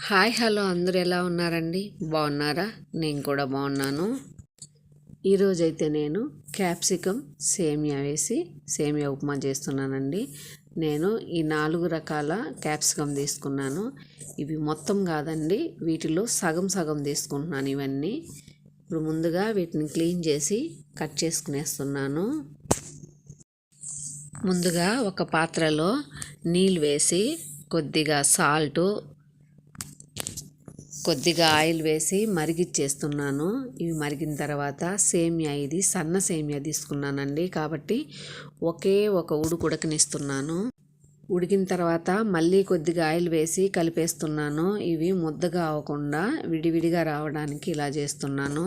Hi hello అందరూ ఎలా ఉన్నారండి? బాగున్నారా? నేను కూడా బాగున్నాను. ఈరోజైతే నేను క్యాప్సికమ్ సేమియా వేసి సేమియా ఉప్మా చేస్తున్నానండి. నేను ఈ 4 రకాల క్యాప్సికమ్ తీసుకున్నాను. ఇవి మొత్తం కాదండి, వీటిలో సగం సగం తీసుకుంటున్నాను ఇవన్నీ. ఇప్పుడు ముందుగా వీటిని క్లీన్ చేసి కట్ చేసుకునేస్తున్నాను. ముందుగా ఒక పాత్రలో నీళ్ళు వేసి కొద్దిగా సాల్టు, కొద్దిగా ఆయిల్ వేసి మరిగిచ్చేస్తున్నాను. ఇవి మరిగిన తర్వాత సేమియా, ఇది సన్న సేమియా తీసుకున్నానండి, కాబట్టి ఒకే ఒక ఉడకనిస్తున్నాను. ఉడికిన తర్వాత మళ్ళీ కొద్దిగా ఆయిల్ వేసి కలిపేస్తున్నాను. ఇవి ముద్దగా అవ్వకుండా విడివిడిగా రావడానికి ఇలా చేస్తున్నాను.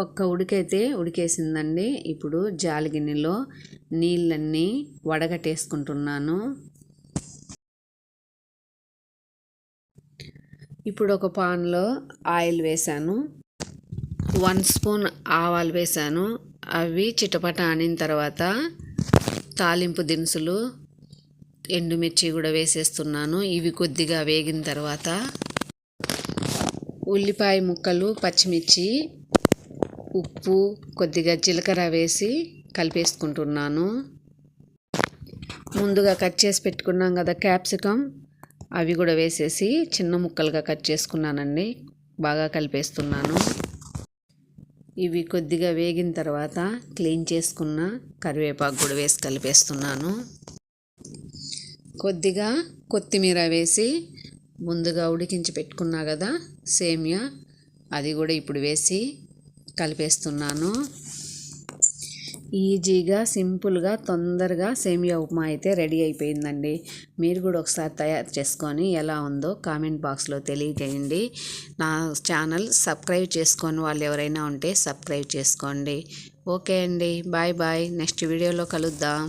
ఒక్క ఉడికైతే ఉడికేసిందండి. ఇప్పుడు జాలి గిన్నెలో నీళ్ళన్నీ వడగట్టేసుకుంటున్నాను. ఇప్పుడు ఒక పాన్లో ఆయిల్ వేసాను, 1 స్పూన్ ఆవాలు వేసాను. అవి చిటపట ఆనిన తర్వాత తాలింపు దినుసులు, ఎండుమిర్చి కూడా వేసేస్తున్నాను. ఇవి కొద్దిగా వేగిన తర్వాత ఉల్లిపాయ ముక్కలు, పచ్చిమిర్చి, ఉప్పు, కొద్దిగా జీలకర్ర వేసి కలిపేసుకుంటున్నాను. ముందుగా కట్ చేసి పెట్టుకున్నాం కదా క్యాప్సికమ్, అవి కూడా వేసేసి చిన్న ముక్కలుగా కట్ చేసుకున్నానండి. బాగా కలిపేస్తున్నాను. ఇవి కొద్దిగా వేగిన తర్వాత క్లీన్ చేసుకున్న కరివేపాకు కూడా వేసి కలిపేస్తున్నాను. కొద్దిగా కొత్తిమీర వేసి ముందుగా ఉడికించి పెట్టుకున్నా కదా సేమియా, అది కూడా ఇప్పుడు వేసి కలిపేస్తున్నాను. ఈజీగా, సింపుల్గా, తొందరగా సేమియా ఉప్మా అయితే రెడీ అయిపోయిందండి. మీరు కూడా ఒకసారి తయారు చేసుకొని ఎలా ఉందో కామెంట్ బాక్స్లో తెలియజేయండి. నా ఛానల్ సబ్స్క్రైబ్ చేసుకొని వాళ్ళు ఎవరైనా ఉంటే సబ్స్క్రైబ్ చేసుకోండి. ఓకే అండి, బాయ్ బాయ్. నెక్స్ట్ వీడియోలో కలుద్దాం.